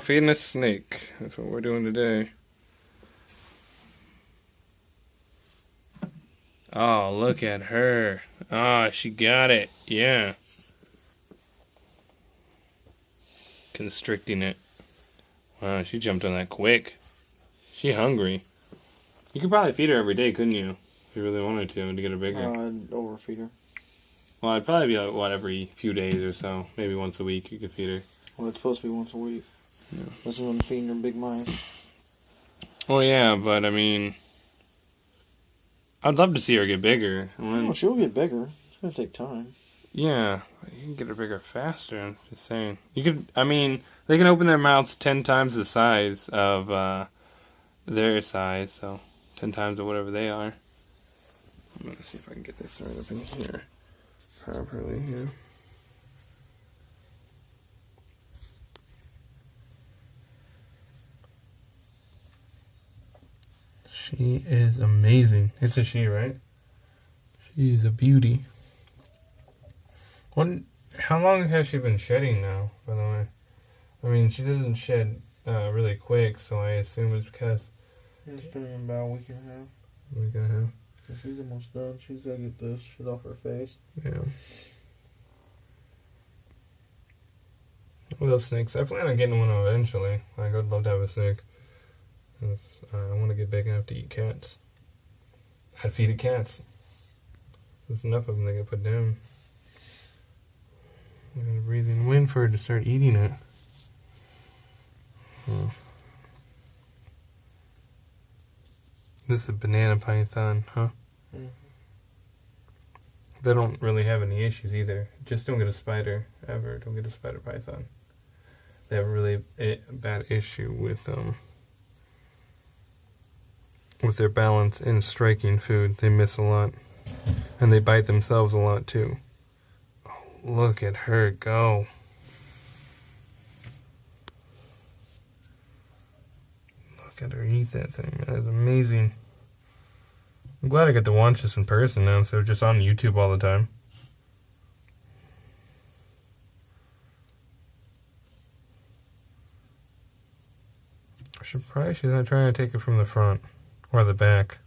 feeding a snake. That's what we're doing today. Oh, look at her. Ah, she got it. Yeah. Constricting it. Wow, she jumped on that quick. She hungry. You could probably feed her every day, couldn't you? If you really wanted to get her bigger. I'd overfeed her. Well, it'd probably be like, what, every few days or so. Maybe once a week you could feed her. Well, it's supposed to be once a week. Yeah. This is when I'm feeding her big mice. Well, yeah, but I mean, I'd love to see her get bigger. Well, she'll get bigger. It's going to take time. Yeah, you can get her bigger faster, I'm just saying. You could, I mean, they can open their mouths 10 times the size of their size, so 10 times or whatever they are. I'm going to see if I can get this right up in here properly, yeah. She is amazing. It's a she, right? She is a beauty. How long has she been shedding now, by the way? I mean, she doesn't shed really quick, so I assume it's because... It's been about a week and a half. A week and a half? She's almost done. She's got to get this shit off her face. Yeah. I love snakes. I plan on getting one eventually. Like, I'd love to have a snake. I want to get big enough to eat cats. I'd feed it cats. There's enough of them that get put down. I'm going to breathe in wind for her to start eating it. Oh. This is a banana python, huh? Mm-hmm. They don't really have any issues either. Just don't get a spider, ever. Don't get a spider python. They have a really bad issue with their balance in striking food. They miss a lot. And they bite themselves a lot, too. Oh, look at her go. Look at her eat that thing. That is amazing. I'm glad I get to watch this in person now instead of just on YouTube all the time. Surprised she's not trying to take it from the front or the back.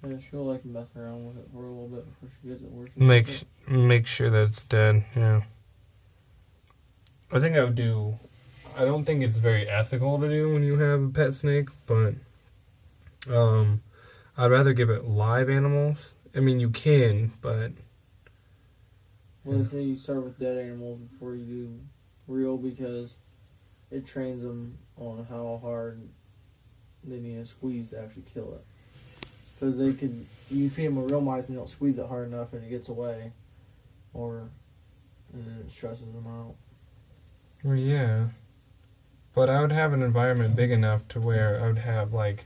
Yeah, she'll like mess around with it for a little bit before she gets it where she make sure that it's dead, yeah. I think I would do... I don't think it's very ethical to do when you have a pet snake, but I'd rather give it live animals. I mean, you can, but... Well, they say you start with dead animals before you do real because it trains them on how hard they need to squeeze to actually kill it. Because you feed them a real mice and you don't squeeze it hard enough and it gets away. And then it stresses them out. Well, yeah. But I would have an environment big enough to where I would have, like,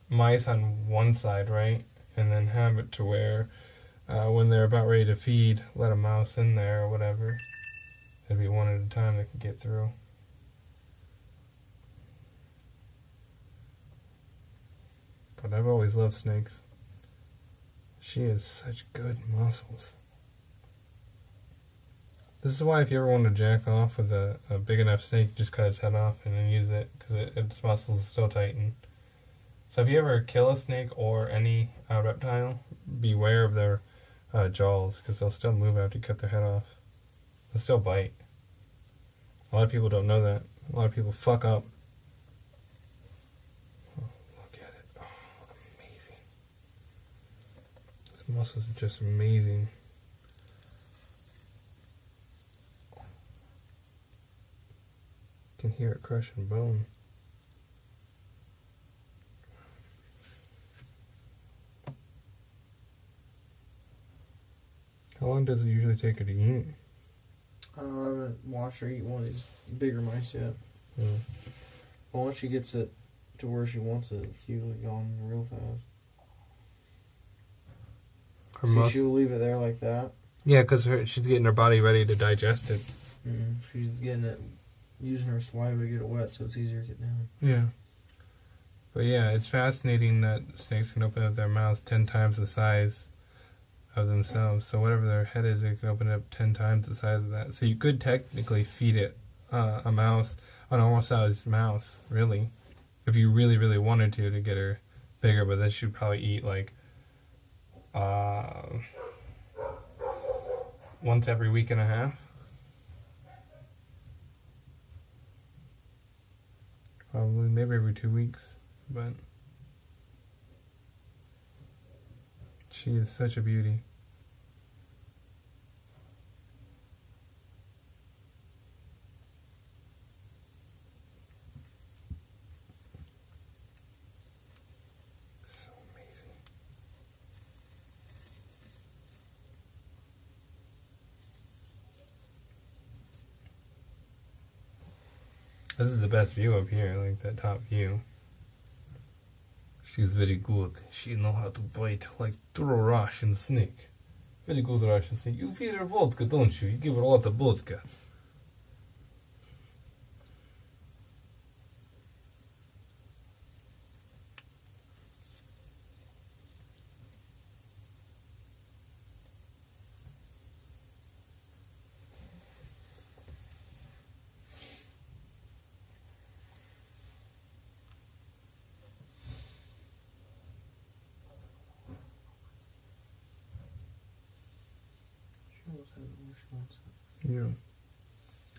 mice on one side, right? And then have it to where when they're about ready to feed, let a mouse in there or whatever. It'd be one at a time that could get through. But I've always loved snakes. She has such good muscles. This is why if you ever want to jack off with a big enough snake, just cut its head off and then use it, because its muscles still tighten. So if you ever kill a snake or any reptile, beware of their jaws, because they'll still move after you cut their head off. They'll still bite. A lot of people don't know that. A lot of people fuck up. Muscles are just amazing. Can hear it crushing bone. How long does it usually take her to eat? I haven't watched her eat one of these bigger mice yet. Yeah. But once she gets it to where she wants it, it's usually gone real fast. She'll leave it there like that. Yeah, because she's getting her body ready to digest it. She's getting it, using her saliva to get it wet so it's easier to get down. Yeah. But yeah, it's fascinating that snakes can open up their mouths 10 times the size of themselves. So whatever their head is, they can open it up 10 times the size of that. So you could technically feed it a mouse an almost sized mouse, really. If you really, really wanted to get her bigger, but then she'd probably eat like once every week and a half. Probably, maybe every 2 weeks, but she is such a beauty. So amazing. This is the best view up here, like that top view. She's very good. She know how to bite like true Russian snake. Very good Russian snake. You feed her vodka, don't you? You give her a lot of vodka. Yeah.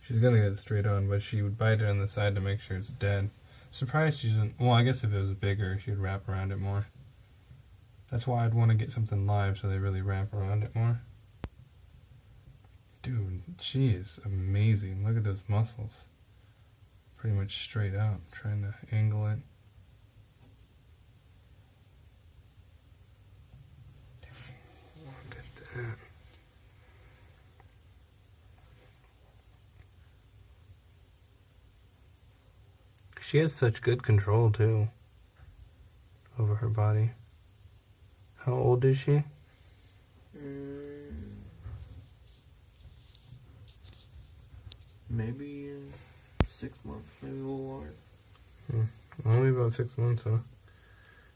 She's gonna get it straight on, but she would bite it on the side to make sure it's dead. Surprised she didn't. Well, I guess if it was bigger, she'd wrap around it more. That's why I'd want to get something live so they really wrap around it more. Dude, she is amazing. Look at those muscles. Pretty much straight out. Trying to angle it. Look at that. She has such good control, too, over her body. How old is she? Maybe 6 months, maybe a little longer. Only about 6 months, huh?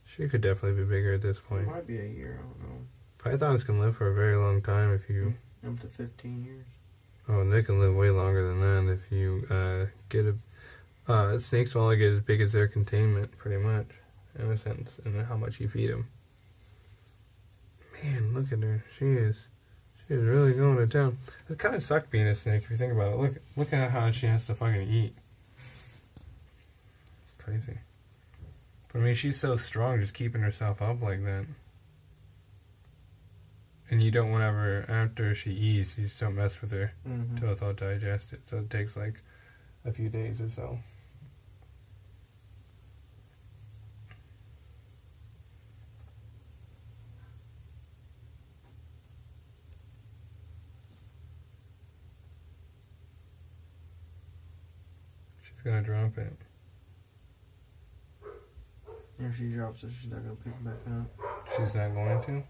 She could definitely be bigger at this point. It might be a year, I don't know. Pythons can live for a very long time if you... Up to 15 years. Oh, and they can live way longer than that if you get a... snakes will only get as big as their containment, pretty much, in a sense, and how much you feed them. Man, look at her. She's really going to town. It kind of sucked being a snake if you think about it. Look at how she has to fucking eat. Crazy. But I mean, she's so strong just keeping herself up like that. And you don't, whenever, after she eats, you just don't mess with her until it's all digested. So it takes like a few days or so. She's gonna drop it. If she drops it, she's not gonna pick it back up. She's not going to?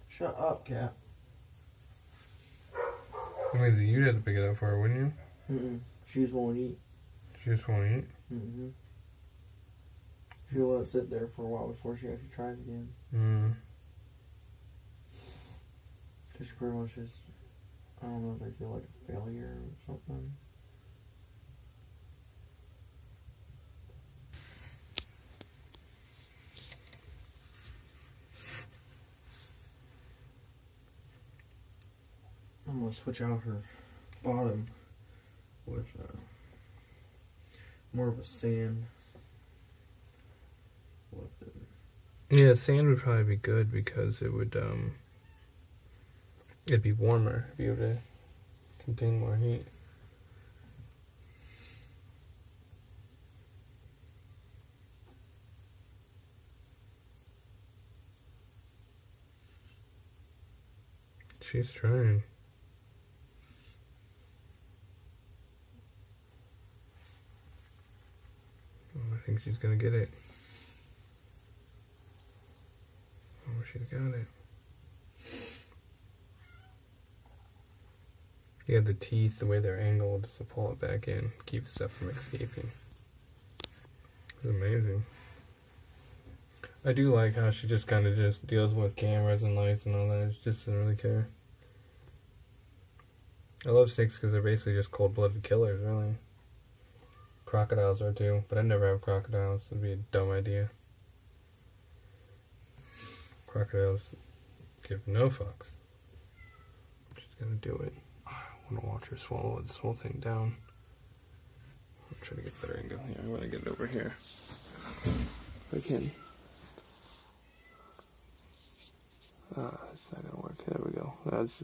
Shut up, cat. Amazing, you'd have to pick it up for her, wouldn't you? She just won't eat. She just won't eat? She'll let it sit there for a while before she actually tries again. Because she pretty much is, I don't know if they feel like a failure or something. I'm going to switch out her bottom with more of a sand. Yeah, sand would probably be good because it would, it'd be warmer if you were to contain more heat. She's trying. Oh, I think she's gonna get it. Oh, she's got it. You have the teeth, the way they're angled to pull it back in, keep stuff from escaping. It's amazing. I do like how she just kind of just deals with cameras and lights and all that. She just doesn't really care. I love snakes because they're basically just cold-blooded killers, really. Crocodiles are too, but I'd never have crocodiles. It'd be a dumb idea. Crocodiles give no fucks. She's gonna do it. I want to watch her swallow this whole thing down. I'm trying to get better angle here. I'm gonna get it over here. If I can. It's not gonna work. There we go. That's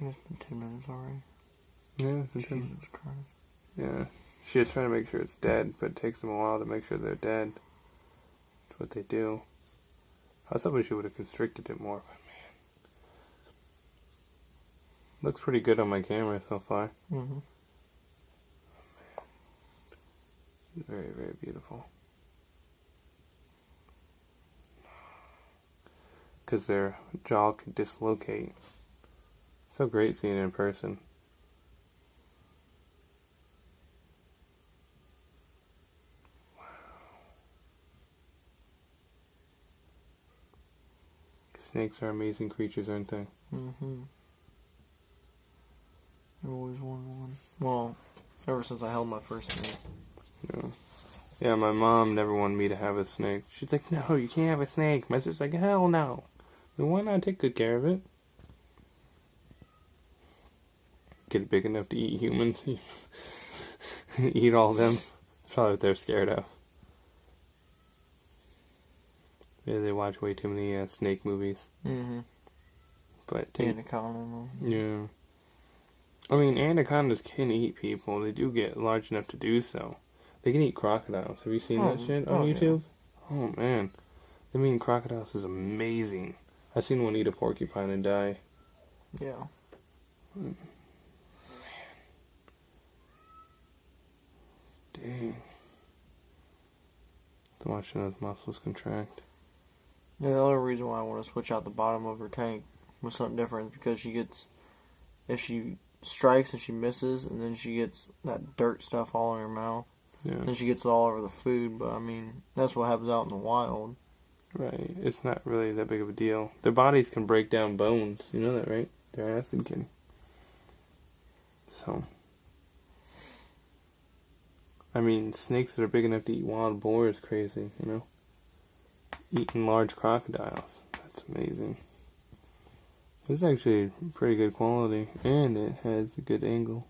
It's been 10 minutes already. yeah. Jesus Christ. Yeah. She was trying to make sure it's dead, but it takes them a while to make sure they're dead. That's what they do. I was hoping she would have constricted it more, but man. Looks pretty good on my camera so far. Mm-hmm. Very, very beautiful. Because their jaw can dislocate. So great seeing it in person. Wow. Snakes are amazing creatures, aren't they? Mm-hmm. I've always wanted one. Well, ever since I held my first snake. Yeah. Yeah, my mom never wanted me to have a snake. She's like, no, you can't have a snake. My sister's like, hell no. Then why not take good care of it? Get it big enough to eat humans. Eat all of them. That's probably what they're scared of. Yeah, they watch way too many snake movies. Mm-hmm. But Anaconda. yeah. I mean, anacondas can eat people. They do get large enough to do so. They can eat crocodiles. Have you seen that shit on YouTube? Yeah. Oh, man. Them eating crocodiles is amazing. I've seen one eat a porcupine and die. Yeah. Man. Dang. It's watching those muscles contract. Yeah, the only reason why I want to switch out the bottom of her tank with something different is because she gets, if she strikes and she misses, and then she gets that dirt stuff all in her mouth. Yeah. Then she gets it all over the food, but I mean, that's what happens out in the wild. Right. It's not really that big of a deal. Their bodies can break down bones. You know that, right? Their acid can. So. I mean, snakes that are big enough to eat wild boar is crazy, you know? Eating large crocodiles. That's amazing. It's actually pretty good quality, and it has a good angle.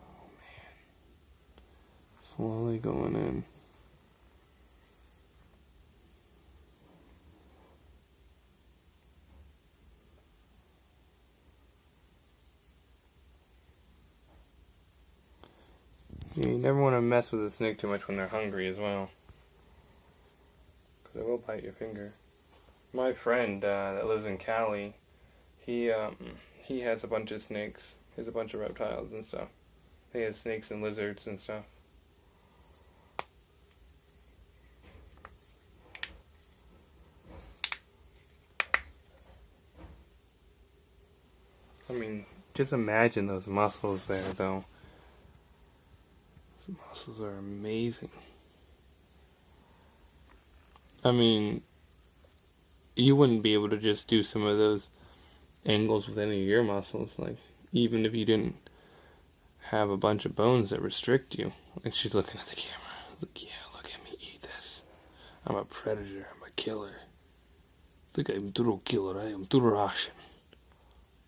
Oh, man. Slowly going in. Yeah, you never want to mess with a snake too much when they're hungry as well. Because they will bite your finger. My friend that lives in Cali, he has a bunch of snakes. He has a bunch of reptiles and stuff. He has snakes and lizards and stuff. I mean, just imagine those muscles there, though. Those muscles are amazing. I mean, you wouldn't be able to just do some of those angles with any of your muscles, like, even if you didn't have a bunch of bones that restrict you. Like, she's looking at the camera. Look, yeah, look at me eat this. I'm a predator. I'm a killer. Look, I'm true killer. I am true Russian.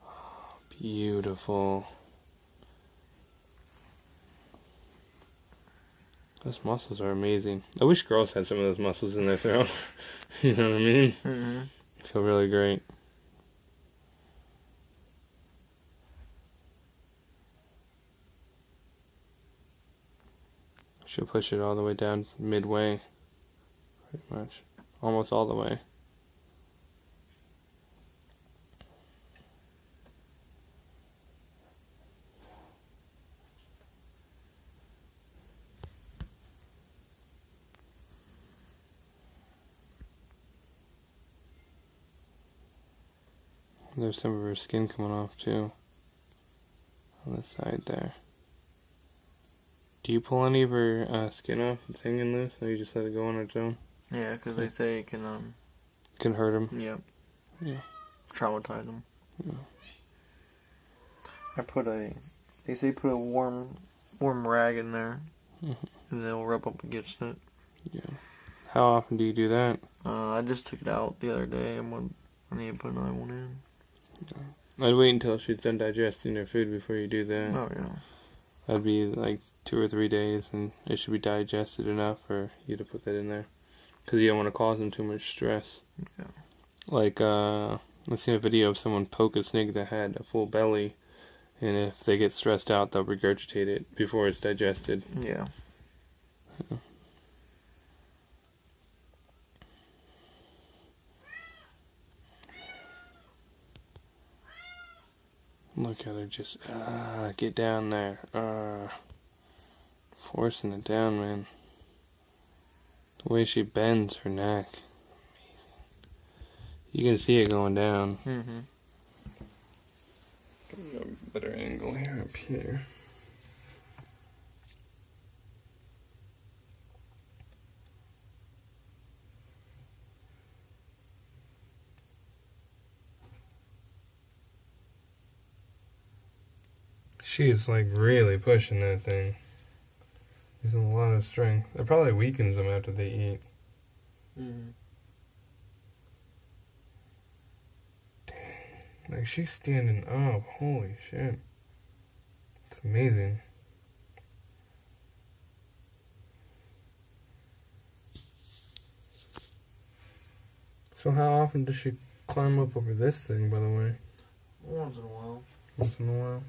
Oh, beautiful. Those muscles are amazing. I wish girls had some of those muscles in their throat. You know what I mean? Mm-hmm. I feel really great. Should push it all the way down midway. Pretty much. Almost all the way. There's some of her skin coming off too. on the side there. Do you pull any of her skin off that's hanging loose, or you just let it go on its own? Yeah, because they say it can hurt them. Yep. Yeah. Traumatize them. Yeah. They say put a warm rag in there, and they'll rub up against it. Yeah. How often do you do that? I just took it out the other day, and I need to put another one in. Yeah. I'd wait until she's done digesting her food before you do that. Oh yeah. That'd be like 2 or 3 days, and it should be digested enough for you to put that in there, because you don't want to cause them too much stress. Yeah. Like I've seen a video of someone poke a snake that had a full belly, and if they get stressed out, they'll regurgitate it before it's digested. Yeah. Yeah. Look at her just, get down there. Forcing it down, man. The way she bends her neck. Amazing. You can see it going down. Mm-hmm. Get a better angle here, up here. She's like really pushing that thing. Using a lot of strength. That probably weakens them after they eat. Mm-hmm. Dang. Like she's standing up. Holy shit. It's amazing. So how often does she climb up over this thing, by the way? Once in a while. Once in a while?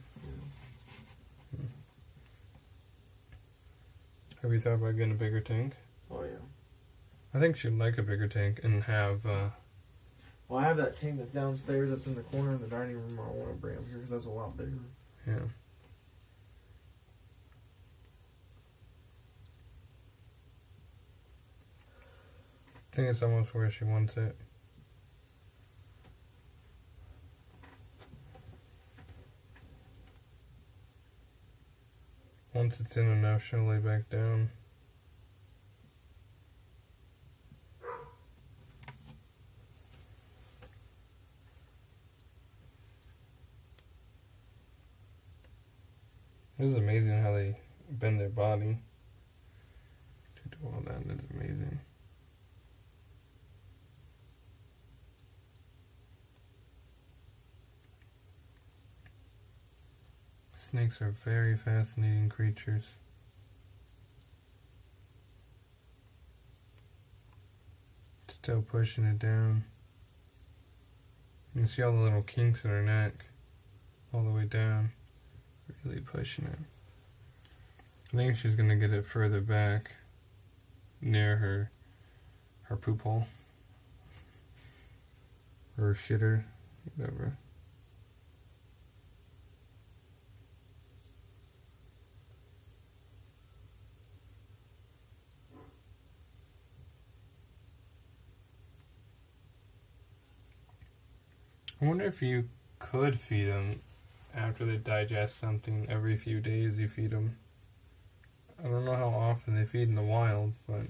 Have you thought about getting a bigger tank? Oh, yeah. I think she'd like a bigger tank and have, Well, I have that tank that's downstairs that's in the corner of the dining room. I want to bring up here because that's a lot bigger. yeah. I think it's almost where she wants it. Once it's in enough, she'll lay back down. It is amazing how they bend their body to do all that. It's amazing. Snakes are very fascinating creatures. Still pushing it down. You can see all the little kinks in her neck, all the way down. Really pushing it. I think she's gonna get it further back, near her poop hole, or shitter, whatever. I wonder if you could feed them after they digest something. Every few days you feed them. I don't know how often they feed in the wild, but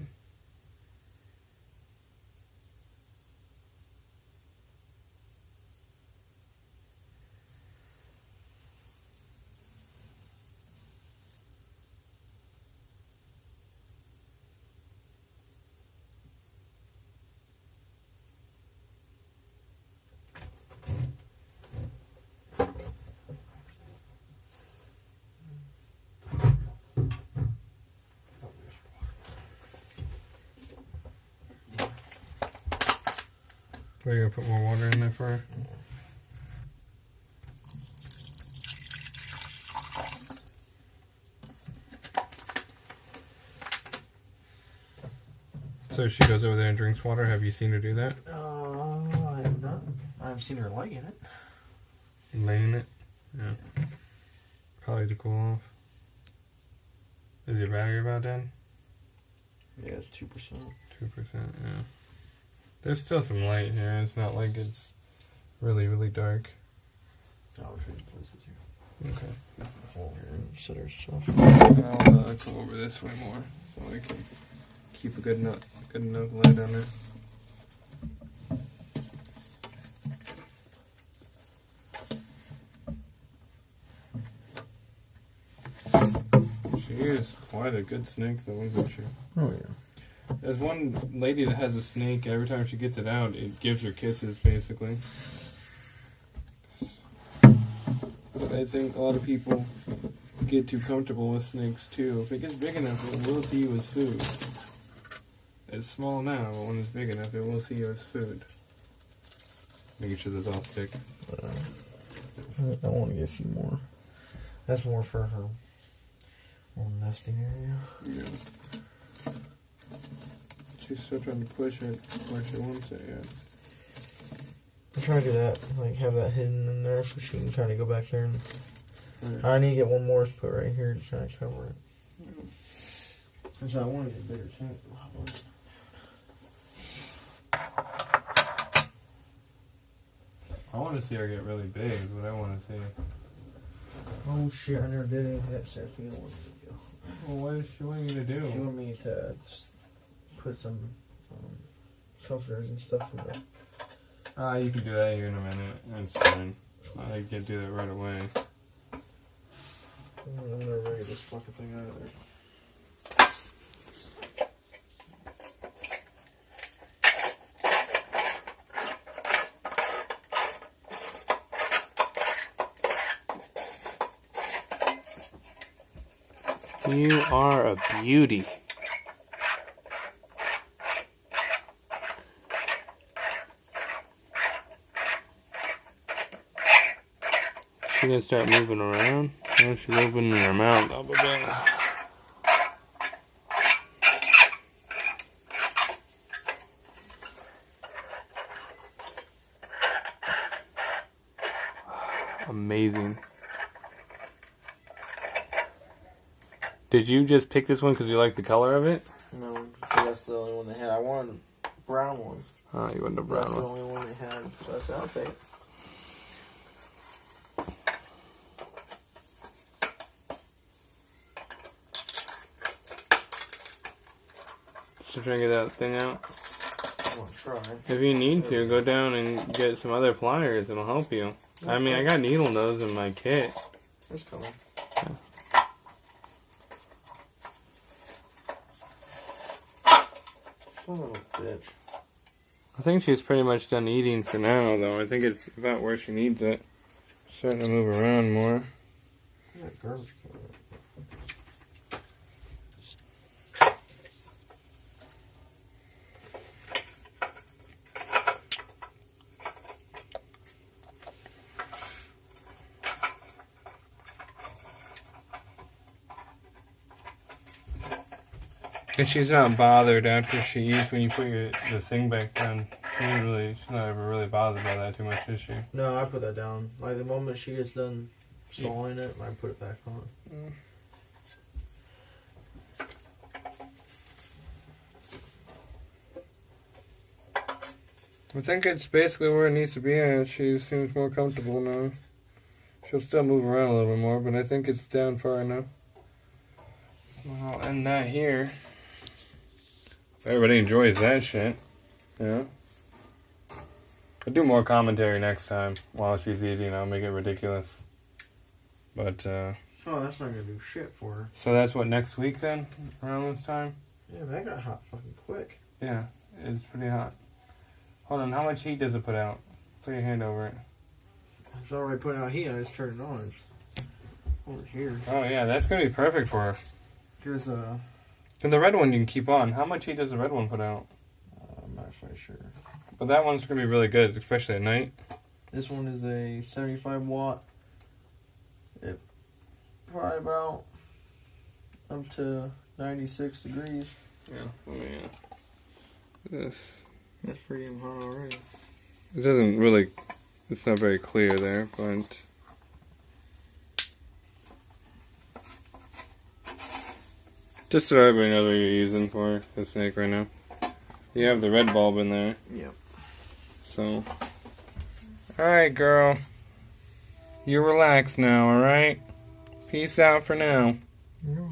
we're gonna put more water in there for her. So she goes over there and drinks water. Have you seen her do that? I have not. I haven't seen her laying it. Laying it? Yeah. Probably to cool off. Is your battery about dead? Yeah, 2%. 2%, yeah. There's still some light here. It's not like it's really, really dark. Oh, I'm trading places here. Okay. Hold here and set her stuff. I'll come over this way more so I can keep a good enough light on it. She is quite a good snake, though, isn't she? Oh, yeah. There's one lady that has a snake. Every time she gets it out, it gives her kisses, basically. But I think a lot of people get too comfortable with snakes, too. If it gets big enough, it will see you as food. It's small now, but when it's big enough, it will see you as food. Making sure this all stick. I want to get a few more. That's more for her little nesting area. Yeah. She's still trying to push it where she wants it, yeah. I'm trying to do that, like have that hidden in there so she can kind of go back there. And Right. I need to get one more to put right here to kind of cover it. Yeah. Because I want to get a bigger tank. I want to see her get really big, is what I want to see. Oh shit, I never did anything that Stephanie wanted me to do. Well, what does she want you to do? She wanted me to put some comforters and stuff in there. You can do that here in a minute. That's fine. I can do that right away. I'm never ready to get this fucking thing out of there. You are a beauty. She's gonna start moving around. Oh, she's opening her mouth up a bit. Amazing. Did you just pick this one because you like the color of it? No, that's the only one they had. I wanted a brown one. Oh, you wanted a brown That's one. the only one they had. So I said, I'll take it. So try to get that thing out. I'm going to try. If you need to, go down and get some other pliers. It'll help you. I mean, I got needle nose in my kit. It's coming. Son of a bitch. I think she's pretty much done eating for now, though. I think it's about where she needs it. Starting to move around more. That garbage can. And she's not bothered after she eats when you put the thing back down. She's not ever really bothered by that too much, is she? No, I put that down. Like the moment she gets done sawing it, I put it back on. I think it's basically where it needs to be at. She seems more comfortable now. She'll still move around a little bit more, but I think it's down far enough. Well, I'll end that here. Everybody enjoys that shit. Yeah. I'll do more commentary next time while she's eating. I'll make it ridiculous. But, Oh, that's not gonna do shit for her. so that's what, next week then? Around this time? Yeah, that got hot fucking quick. Yeah, it's pretty hot. Hold on, how much heat does it put out? Put your hand over it. It's already putting out heat. I just turned it on. It's over here. Oh yeah, that's gonna be perfect for her. Here's a. And the red one you can keep on. How much heat does the red one put out? I'm not quite sure. But that one's gonna be really good, especially at night. This one is a 75 watt. It probably about up to 96 degrees. Yeah. Oh yeah. This. That's pretty damn hot already. It doesn't really. It's not very clear there, but. Just so everybody knows what you're using for the snake right now. You have the red bulb in there. Yep. So. Alright, girl. You relax now, alright? Peace out for now. No,